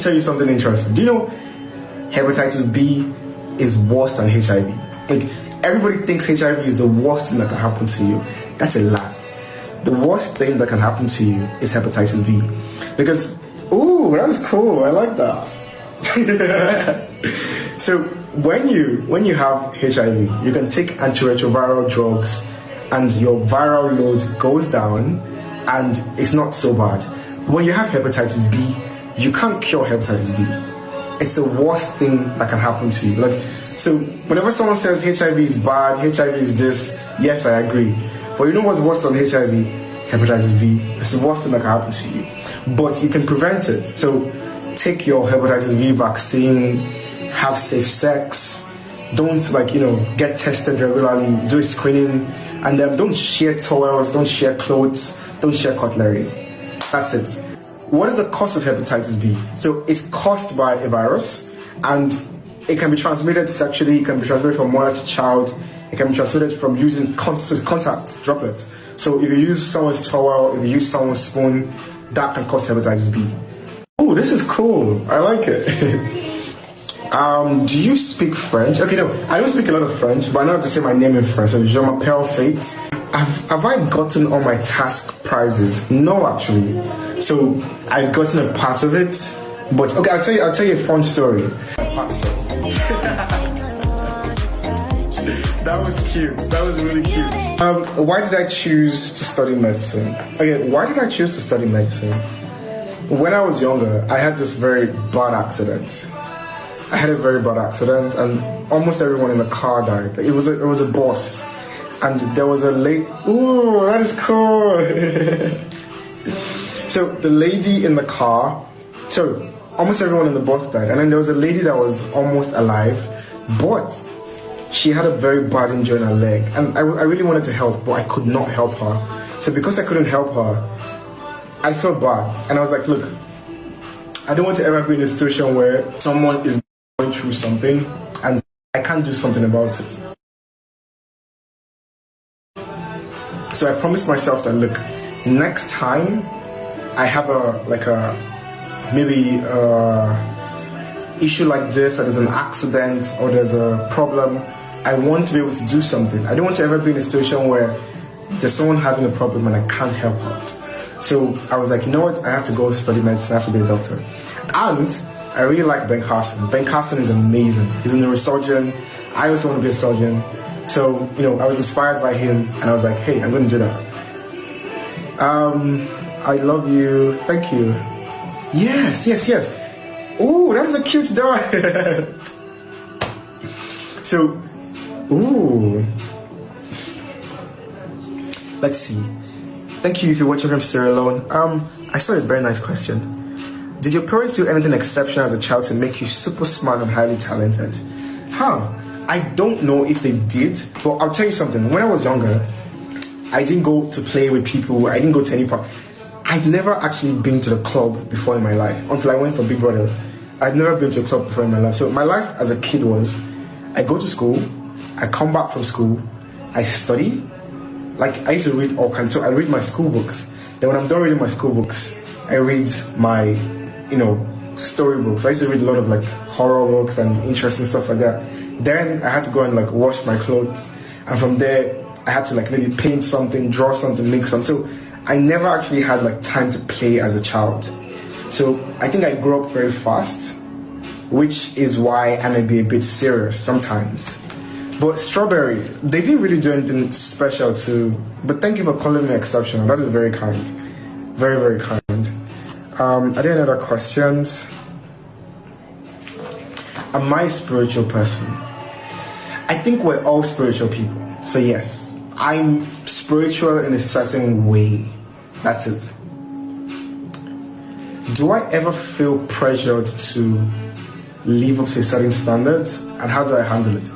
tell you something interesting. Do you know hepatitis B is worse than HIV? Like, everybody thinks HIV is the worst thing that can happen to you. That's a lie. The worst thing that can happen to you is hepatitis B. Because, ooh, that was cool. I like that. So when you have HIV, you can take antiretroviral drugs and your viral load goes down and it's not so bad. When you have hepatitis B, you can't cure hepatitis B. It's the worst thing that can happen to you. Like, so whenever someone says HIV is bad, HIV is this, yes, I agree. But you know what's worse than HIV? Hepatitis B. It's the worst thing that can happen to you. But you can prevent it. So take your hepatitis B vaccine, have safe sex, don't get tested regularly, do a screening, and don't share towels, don't share clothes, don't share cutlery. That's it. What is the cause of hepatitis B? So it's caused by a virus, and it can be transmitted sexually, it can be transmitted from mother to child, it can be transmitted from using contact droplets. So if you use someone's towel, if you use someone's spoon, that can cause hepatitis B. Oh, this is cool. I like it. Do you speak French? Okay, no, I don't speak a lot of French, but I know how to say my name in French. So Je m'appelle Fate. Have I gotten all my task prizes? No, actually. So I've gotten a part of it, but okay, I'll tell you a fun story. That was cute. That was really cute. Why did I choose to study medicine? Okay, why did I choose to study medicine? When I was younger, I had this very bad accident. I had a very bad accident, and almost everyone in the car died. It was a bus, and there was a lady. Ooh, that is cool. So the lady in the car. So almost everyone in the bus died, and then there was a lady that was almost alive, but she had a very bad injury in her leg, and I really wanted to help, but I could not help her. So because I couldn't help her, I felt bad, and I was like, look, I don't want to ever be in a situation where someone is going through something and I can't do something about it. So I promised myself that, look, next time I have maybe issue like this, or there's an accident or there's a problem, I want to be able to do something. I don't want to ever be in a situation where there's someone having a problem and I can't help out. So I was like, you know what, I have to go study medicine, I have to be a doctor. And I really like Ben Carson. Ben Carson is amazing. He's a neurosurgeon. I also want to be a surgeon. So, I was inspired by him, and I was like, hey, I'm going to do that. I love you. Thank you. Yes. Ooh, that was a cute dog. So, ooh. Let's see. Thank you if you're watching from Sierra Leone. I saw a very nice question. Did your parents do anything exceptional as a child to make you super smart and highly talented? I don't know if they did, but I'll tell you something. When I was younger, I didn't go to play with people. I didn't go to any park. I'd never actually been to the club before in my life until I went for Big Brother. I'd never been to a club before in my life. So my life as a kid was, I go to school, I come back from school, I study. Like, I used to read all kinds. So I read my school books. Then when I'm done reading my school books, I read my, storybooks. I used to read a lot of horror books and interesting stuff like that. Then I had to go and wash my clothes, and from there I had to maybe paint something, draw something, make something. So I never actually had time to play as a child. So I think I grew up very fast, which is why I may be a bit serious sometimes. But Strawberry, they didn't really do anything special but thank you for calling me exceptional. That is very kind. Very, very kind. Are there any other questions? Am I a spiritual person? I think we're all spiritual people. So yes, I'm spiritual in a certain way. That's it. Do I ever feel pressured to live up to a certain standard? And how do I handle it?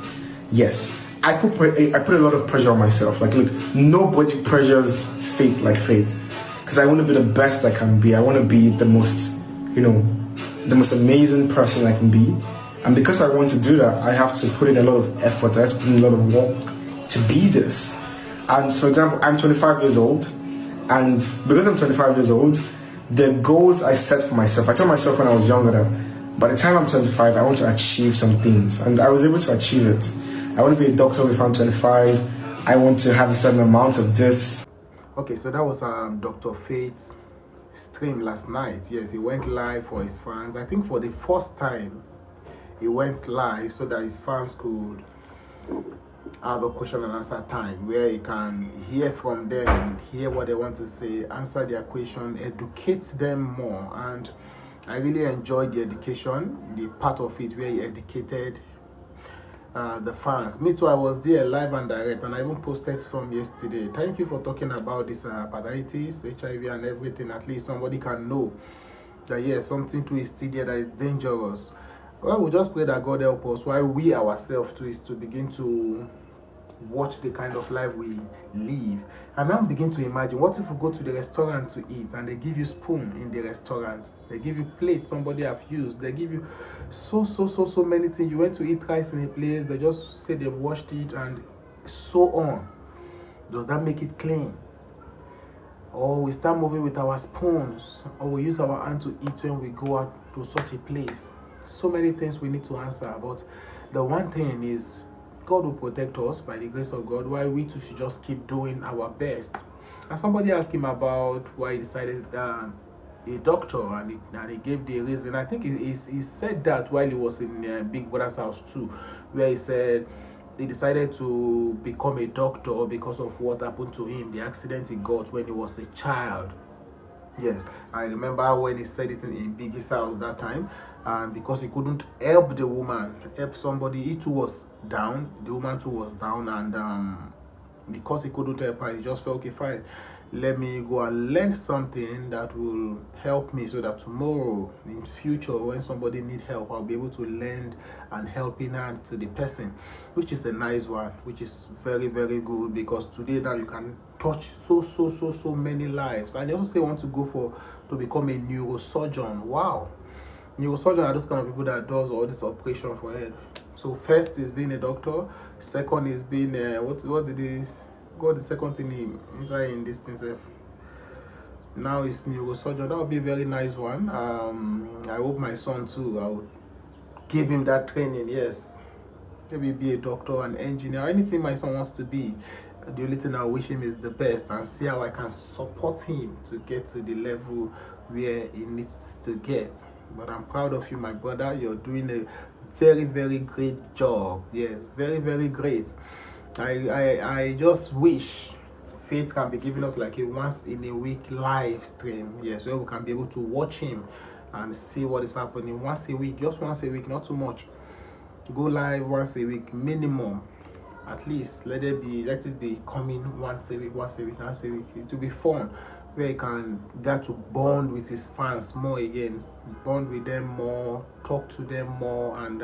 Yes. I put a lot of pressure on myself. Look, nobody pressures faith like faith. Because I want to be the best I can be. I want to be the most, the most amazing person I can be. And because I want to do that, I have to put in a lot of effort. I have to put in a lot of work to be this. And for example, I'm 25 years old. And because I'm 25 years old, the goals I set for myself. I told myself when I was younger that by the time I'm 25, I want to achieve some things, and I was able to achieve it. I want to be a doctor before I'm 25. I want to have a certain amount of this. Okay, so that was Dr. Faith's stream last night. Yes, he went live for his fans. I think for the first time, he went live so that his fans could have a question and answer time where he can hear from them, hear what they want to say, answer their question, educate them more. And I really enjoyed the education, the part of it where he educated the fans. Me too, I was there live and direct, and I even posted some yesterday. Thank you for talking about this hepatitis, HIV and everything. At least somebody can know that yes, something too is still there that is dangerous. Well, we just pray that God help us while we ourselves too is to begin to watch the kind of life we live. And now begin to imagine, what if we go to the restaurant to eat and they give you spoon in the restaurant, they give you plate somebody have used, they give you so many things. You went to eat rice in a place, they just say they've washed it and so on. Does that make it clean? Or we start moving with our spoons, or we use our hand to eat when we go out to such a place? So many things we need to answer, but the one thing is God will protect us by the grace of God, while we too should just keep doing our best. And somebody asked him about why he decided a doctor, and he gave the reason. I think he said that while he was in Big Brother's house too, where he said he decided to become a doctor because of what happened to him, the accident he got when he was a child. Yes, I remember when he said it in Biggie's house that time, and because he couldn't help the woman, help somebody, he too was down, the woman too was down, and because he couldn't help her, he just felt, okay, fine, let me go and learn something that will help me so that tomorrow, in future, when somebody need help, I'll be able to lend and helping hand to the person, which is a nice one, which is very good, because today now you can touch so many lives. And they also say want to go to become a neurosurgeon. Wow, neurosurgeon are those kind of people that does all this operation for head. So first is being a doctor, second is being what did this got the second thing inside in this thing self. Now it's neurosurgeon. That would be a very nice one. I hope my son too, I would give him that training. Yes, maybe be a doctor, an engineer, anything my son wants to be. The only thing I wish him is the best, and see how I can support him to get to the level where he needs to get. But I'm proud of you, my brother. You're doing a very great job. Yes, very great. I just wish Faith can be giving us like a once in a week live stream. Yes, where we can be able to watch him and see what is happening once a week, just once a week, not too much. Go live once a week minimum. At least let it be coming once a week. It will be fun, where he can get to bond with his fans more again, bond with them more, talk to them more, and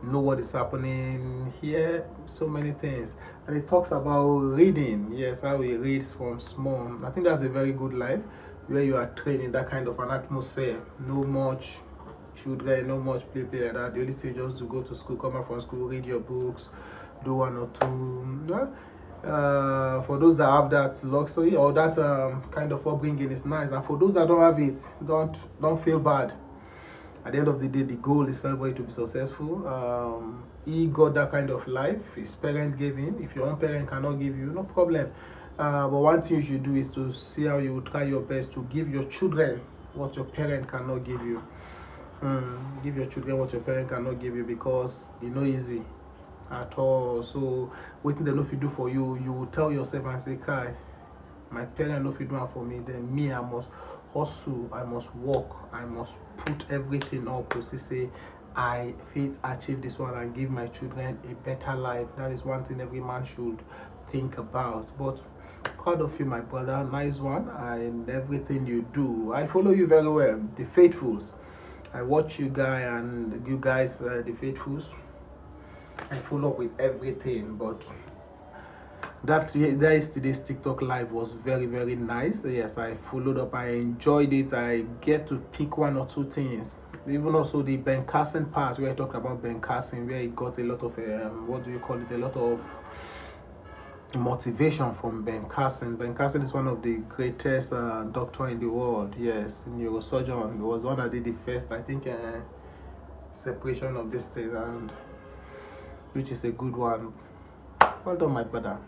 know what is happening here. So many things. And it talks about reading. Yes, how he reads from small. I think that's a very good life, where you are trained in that kind of an atmosphere. No much children, no much play like that. The only thing just to go to school, come out from school, read your books, do one or two. For those that have that luxury or that kind of upbringing, is nice. And for those that don't have it, don't feel bad. At the end of the day, the goal is for everybody to be successful. He got that kind of life. His parent gave him. If your own parent cannot give you, no problem. But one thing you should do is to see how you try your best to give your children what your parent cannot give you. Give your children what your parent cannot give you, because it's not easy at all. So waiting they know if you do for you, you will tell yourself and say, Kai, my parent know if you do it for me, then me, I must hustle, I must work, I must put everything up to say I fit achieve this one and give my children a better life. That is one thing every man should think about. But proud of you, my brother. Nice one. And everything you do, I follow you very well. The Faithfuls, I watch you guys, the Faithfuls. I follow up with everything, but that yesterday's TikTok live was very nice. Yes, I followed up, I enjoyed it. I get to pick one or two things. Even also the Ben Carson part, where I talked about Ben Carson, where he got a lot of a lot of motivation from Ben Carson. Ben Carson is one of the greatest doctor in the world. Yes, neurosurgeon. He was one that did the first, I think, separation of this thing, and which is a good one. Well done, my brother.